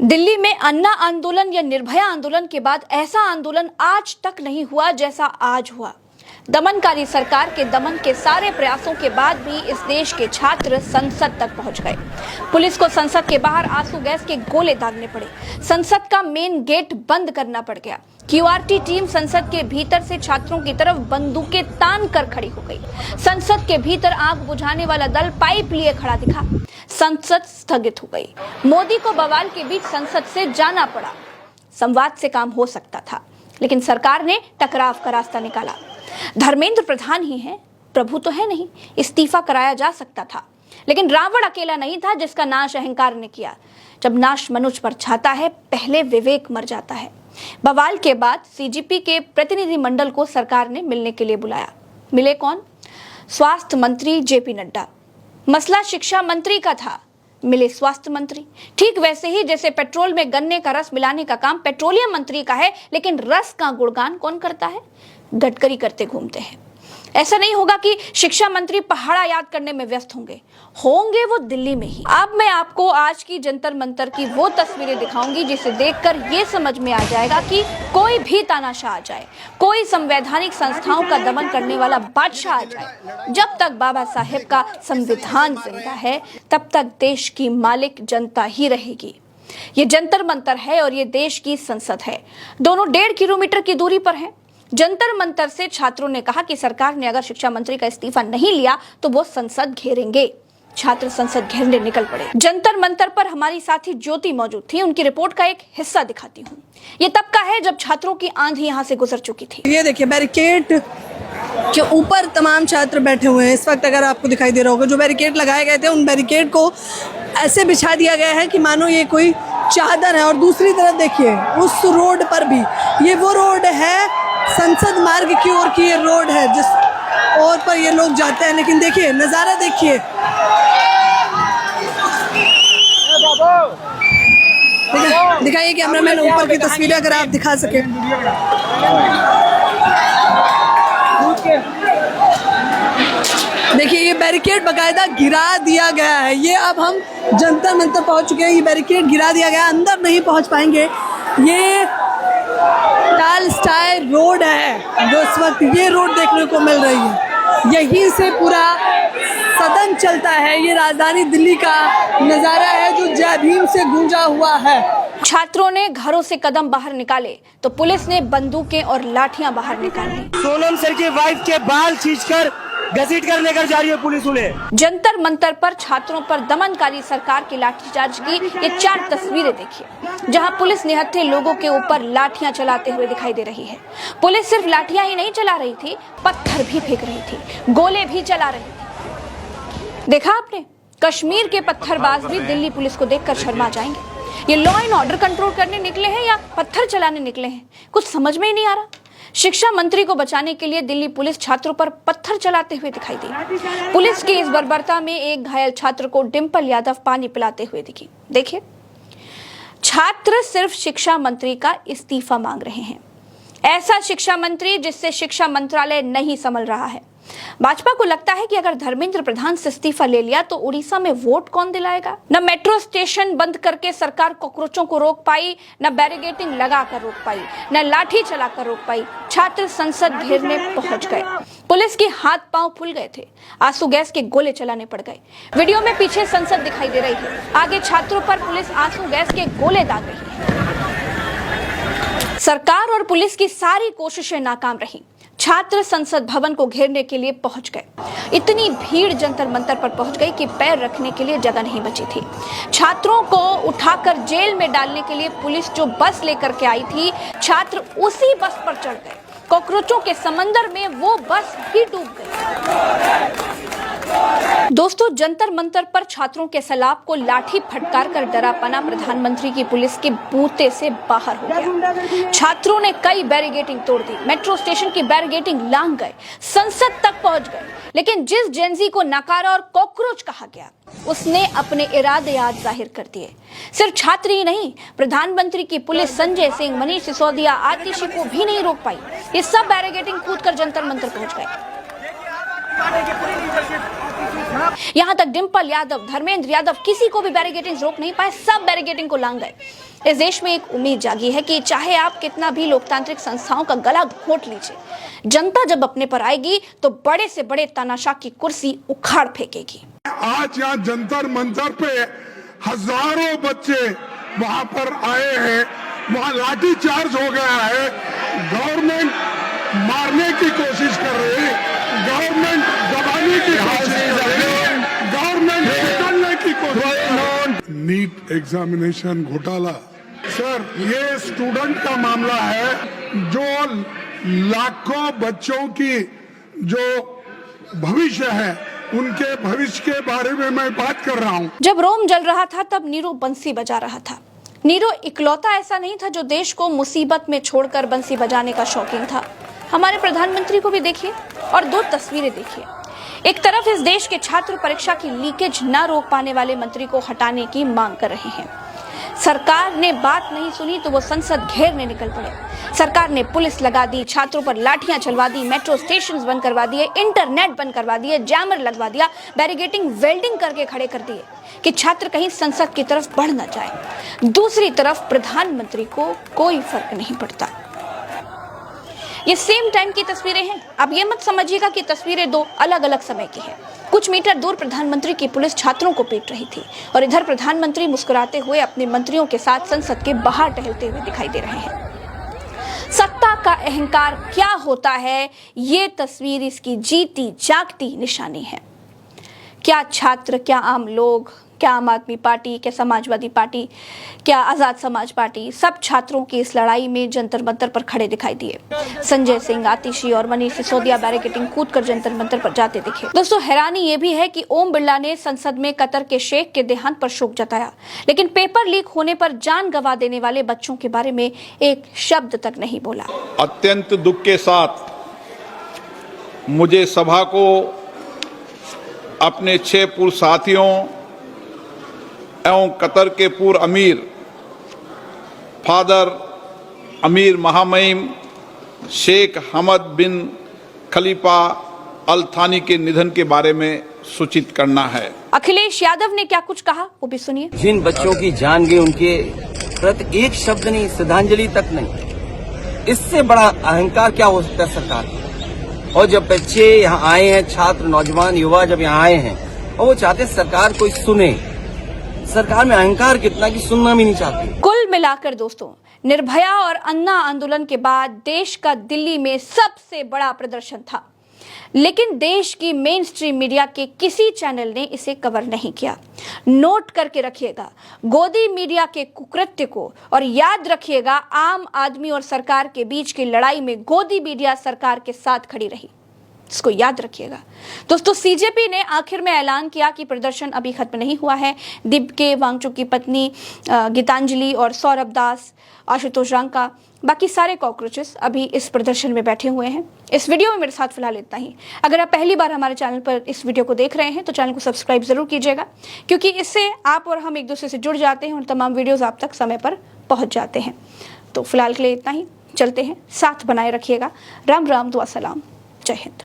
दिल्ली में अन्ना आंदोलन या निर्भया आंदोलन के बाद ऐसा आंदोलन आज तक नहीं हुआ जैसा आज हुआ। दमनकारी सरकार के दमन के सारे प्रयासों के बाद भी इस देश के छात्र संसद तक पहुंच गए। पुलिस को संसद के बाहर आंसू गैस के गोले दागने पड़े। संसद का मेन गेट बंद करना पड़ गया। क्यूआरटी टीम संसद के भीतर से छात्रों की तरफ बंदूकें तान कर खड़ी हो गई। संसद के भीतर आग बुझाने वाला दल पाइप लिए खड़ा दिखा। संसद स्थगित हो गई। मोदी को बवाल के बीच संसद से जाना पड़ा। संवाद से काम हो सकता था, लेकिन सरकार ने टकराव का रास्ता निकाला। धर्मेंद्र प्रधान ही हैं, प्रभु तो है नहीं। इस्तीफा कराया जा सकता था, लेकिन रावण अकेला नहीं था जिसका नाश अहंकार ने किया। जब नाश मनुष्य पर छाता है, पहले विवेक मर जाता है। बवाल के बाद सीजीपी के प्रतिनिधि मंडल को सरकार ने मिलने के लिए बुलाया। मिले कौन? स्वास्थ्य मंत्री जेपी नड्डा। मसला शिक्षा मंत्री का था, मिले स्वास्थ्य मंत्री। ठीक वैसे ही जैसे पेट्रोल में गन्ने का रस मिलाने का काम पेट्रोलियम मंत्री का है, लेकिन रस का गुणगान कौन करता है? गडकरी करते घूमते हैं। ऐसा नहीं होगा कि शिक्षा मंत्री पहाड़ा याद करने में व्यस्त होंगे वो दिल्ली में ही। अब मैं आपको आज की जंतर मंतर की वो तस्वीरें दिखाऊंगी जिसे देखकर ये समझ में आ जाएगा कि कोई भी तानाशाह आ जाए, कोई संवैधानिक संस्थाओं का दमन करने वाला बादशाह आ जाए, जब तक बाबा साहेब का संविधान जिंदा है तब तक देश की मालिक जनता ही रहेगी। ये जंतर मंतर है और ये देश की संसद है। दोनों 1.5 किलोमीटर की दूरी पर है। जंतर मंतर से छात्रों ने कहा कि सरकार ने अगर शिक्षा मंत्री का इस्तीफा नहीं लिया तो वो संसद घेरेंगे। छात्र संसद घेरने निकल पड़े। जंतर मंतर पर हमारी साथी ज्योति मौजूद थी। उनकी रिपोर्ट का एक हिस्सा दिखाती हूँ। ये तब का है जब छात्रों की आंधी यहाँ से गुजर चुकी थी। ये देखिए, बैरिकेड के ऊपर तमाम छात्र बैठे हुए हैं। इस वक्त अगर आपको दिखाई दे रहा होगा, जो बैरिकेड लगाए गए थे उन बैरिकेड को ऐसे बिछा दिया गया है कि मानो ये कोई चादर है। और दूसरी तरफ देखिए, उस रोड पर भी, ये वो रोड है संसद मार्ग की ओर की, ये रोड है जिस ओर पर ये लोग जाते हैं। लेकिन देखिए नज़ारा, देखिए दिखाइए कैमरामैन ऊपर की तस्वीरें अगर आप दिखा सके। देखिए ये बैरिकेड बकायदा गिरा दिया गया है। ये अब हम जंतर मंतर पहुंच चुके हैं। ये बैरिकेड गिरा दिया गया, अंदर नहीं पहुंच पाएंगे। ये टाल स्टाइल रोड है जो इस वक्त ये रोड देखने को मिल रही है। यहीं से पूरा सदन चलता है। ये राजधानी दिल्ली का नज़ारा है जो जय भीम से गूंजा हुआ है। छात्रों ने घरों से कदम बाहर निकाले तो पुलिस ने बंदूकें और लाठियां बाहर निकाली। सोनम सर की वाइफ के बाल खींचकर घसीट कर लेकर जा रही है पुलिस उन्हें। जंतर मंतर पर छात्रों पर दमनकारी सरकार की लाठीचार्ज की ये 4 तस्वीरें देखिए, जहां पुलिस निहत्थे लोगों के ऊपर लाठियां चलाते हुए दिखाई दे रही है। पुलिस सिर्फ लाठियां ही नहीं चला रही थी, पत्थर भी फेंक रही थी, गोले भी चला रही थी। देखा आपने? कश्मीर के पत्थरबाज भी दिल्ली पुलिस को देखकर शर्मा जाएंगे। ये लॉ एंड ऑर्डर कंट्रोल करने निकले हैं या पत्थर चलाने निकले हैं, कुछ समझ में ही नहीं आ रहा। शिक्षा मंत्री को बचाने के लिए दिल्ली पुलिस छात्रों पर पत्थर चलाते हुए दिखाई दी। पुलिस की इस बर्बरता में एक घायल छात्र को डिंपल यादव पानी पिलाते हुए दिखी। देखिए, छात्र सिर्फ शिक्षा मंत्री का इस्तीफा मांग रहे हैं। ऐसा शिक्षा मंत्री जिससे शिक्षा मंत्रालय नहीं संभल रहा है। भाजपा को लगता है कि अगर धर्मेंद्र प्रधान से इस्तीफा ले लिया तो उड़ीसा में वोट कौन दिलाएगा? न मेट्रो स्टेशन बंद करके सरकार कॉकरोचों को रोक पाई, न बैरिकेडिंग लगाकर रोक पाई, न लाठी चलाकर रोक पाई। छात्र संसद घेरने पहुंच गए। पुलिस के हाथ पांव फूल गए थे, आंसू गैस के गोले चलाने पड़ गए। वीडियो में पीछे संसद दिखाई दे रही है, आगे छात्रों पर पुलिस आंसू गैस के गोले दाग रही है। सरकार और पुलिस की सारी कोशिशें नाकाम रही। छात्र संसद भवन को घेरने के लिए पहुंच गए। इतनी भीड़ जंतर मंतर पर पहुंच गई कि पैर रखने के लिए जगह नहीं बची थी। छात्रों को उठाकर जेल में डालने के लिए पुलिस जो बस लेकर के आई थी, छात्र उसी बस पर चढ़ गए। कॉकरोचों के समंदर में वो बस भी डूब गई। दोस्तों, जंतर मंतर पर छात्रों के सैलाब को लाठी फटकार कर डरापना प्रधानमंत्री की पुलिस के बूते से बाहर हो गया। छात्रों ने कई बैरिकेडिंग तोड़ दी, मेट्रो स्टेशन की बैरिकेडिंग लांघ गए, संसद तक पहुंच गए। लेकिन जिस जेनजी को नकारा और कॉकरोच कहा गया, उसने अपने इरादे आज जाहिर कर दिए। सिर्फ छात्र ही नहीं, प्रधानमंत्री की पुलिस संजय सिंह, मनीष सिसोदिया, आतिशी को भी नहीं रोक पाई। ये सब बैरिकेडिंग कूदकर जंतर मंतर पहुंच गए। यहाँ तक डिंपल यादव, धर्मेंद्र यादव किसी को भी बैरिकेडिंग रोक नहीं पाए, सब बैरिकेडिंग को लांघ गए। इस देश में एक उम्मीद जागी है कि चाहे आप कितना भी लोकतांत्रिक संस्थाओं का गला घोट लीजिए, जनता जब अपने पर आएगी तो बड़े से बड़े तानाशाह की कुर्सी उखाड़ फेंकेगी। आज यहाँ जंतर मंतर पे हजारों बच्चे वहां पर आए हैं, वहां लाठी चार्ज हो गया है, गवर्नमेंट मारने की कोशिश कर रही है, गवर्नमेंट दबाने की कोशिश कर रही है, गवर्नमेंट निकलने की कोशिश। नीट एग्जामिनेशन घोटाला, सर ये स्टूडेंट का मामला है जो लाखों बच्चों की जो भविष्य है उनके भविष्य के बारे में मैं बात कर रहा हूँ। जब रोम जल रहा था तब नीरू बंसी बजा रहा था। नीरू इकलौता ऐसा नहीं था जो देश को मुसीबत में छोड़कर बंसी बजाने का शौकीन था। हमारे प्रधानमंत्री को भी देखिए और दो तस्वीरें देखिए। एक तरफ इस देश के छात्र परीक्षा की लीकेज न रोक पाने वाले मंत्री को हटाने की मांग कर रहे हैं। सरकार ने बात नहीं सुनी तो वो संसद घेरने निकल पड़े। सरकार ने पुलिस लगा दी, छात्रों पर लाठियां चलवा दी, मेट्रो स्टेशंस बंद करवा दिए, इंटरनेट बंद करवा दिए, जैमर लगवा दिया, बैरिकेडिंग वेल्डिंग करके खड़े कर दिए कि छात्र कहीं संसद की तरफ बढ़ न जाए। दूसरी तरफ प्रधानमंत्री को कोई फर्क नहीं पड़ता। ये सेम टाइम की तस्वीरें हैं। अब ये मत समझिएगा कि तस्वीरें दो अलग अलग समय की हैं। कुछ मीटर दूर प्रधानमंत्री की पुलिस छात्रों को पीट रही थी और इधर प्रधानमंत्री मुस्कुराते हुए अपने मंत्रियों के साथ संसद के बाहर टहलते हुए दिखाई दे रहे हैं। सत्ता का अहंकार क्या होता है, ये तस्वीर इसकी जीती जागती निशानी है। क्या छात्र, क्या आम लोग, क्या आम आदमी पार्टी, क्या समाजवादी पार्टी, क्या आजाद समाज पार्टी, सब छात्रों की इस लड़ाई में जंतर मंतर पर खड़े दिखाई दिए। संजय सिंह, आतिशी और मनीष सिसोदिया बैरिकेडिंग कूदकर जंतर मंतर पर जाते दिखे। दोस्तों, हैरानी ये भी है कि ओम बिरला ने संसद में कतर के शेख के देहांत पर शोक जताया, लेकिन पेपर लीक होने पर जान गंवा देने वाले बच्चों के बारे में एक शब्द तक नहीं बोला। अत्यंत दुख के साथ मुझे सभा को अपने 6 पूर्व साथियों एवं कतर के पूर्व अमीर फादर अमीर महामहिम शेख हमद बिन खलीफा अल थानी के निधन के बारे में सूचित करना है। अखिलेश यादव ने क्या कुछ कहा वो भी सुनिए। जिन बच्चों की जान गई उनके प्रति एक शब्द नहीं, श्रद्धांजलि तक नहीं, इससे बड़ा अहंकार क्या हो सकता है सरकार। और जब बच्चे यहाँ आए हैं, छात्र, नौजवान, युवा जब यहाँ आए हैं और वो चाहते सरकार कोई सुने, सरकार में अहंकार कितना कि सुनना भी नहीं चाहती। कुल मिलाकर दोस्तों, निर्भया और अन्ना आंदोलन के बाद देश का दिल्ली में सबसे बड़ा प्रदर्शन था, लेकिन देश की मेन स्ट्रीम मीडिया के किसी चैनल ने इसे कवर नहीं किया। नोट करके रखिएगा गोदी मीडिया के कुकृत्य को, और याद रखिएगा आम आदमी और सरकार के बीच की लड़ाई में गोदी मीडिया सरकार के साथ खड़ी रही। इसको याद रखिएगा दोस्तों। सीजेपी ने आखिर में ऐलान किया कि प्रदर्शन अभी खत्म नहीं हुआ है। दिब्के वांगचुक की पत्नी गीतांजलि और सौरभ दास, आशुतोष रंका, बाकी सारे कॉकरोचेस अभी इस प्रदर्शन में बैठे हुए हैं। इस वीडियो में मेरे साथ फिलहाल इतना ही। अगर आप पहली बार हमारे चैनल पर इस वीडियो को देख रहे हैं तो चैनल को सब्सक्राइब जरूर कीजिएगा, क्योंकि इससे आप और हम एक दूसरे से जुड़ जाते हैं और तमाम वीडियोज आप तक समय पर पहुंच जाते हैं। तो फिलहाल के लिए इतना ही, चलते हैं, साथ बनाए रखिएगा। राम राम, दुआ सलाम, जय हिंद।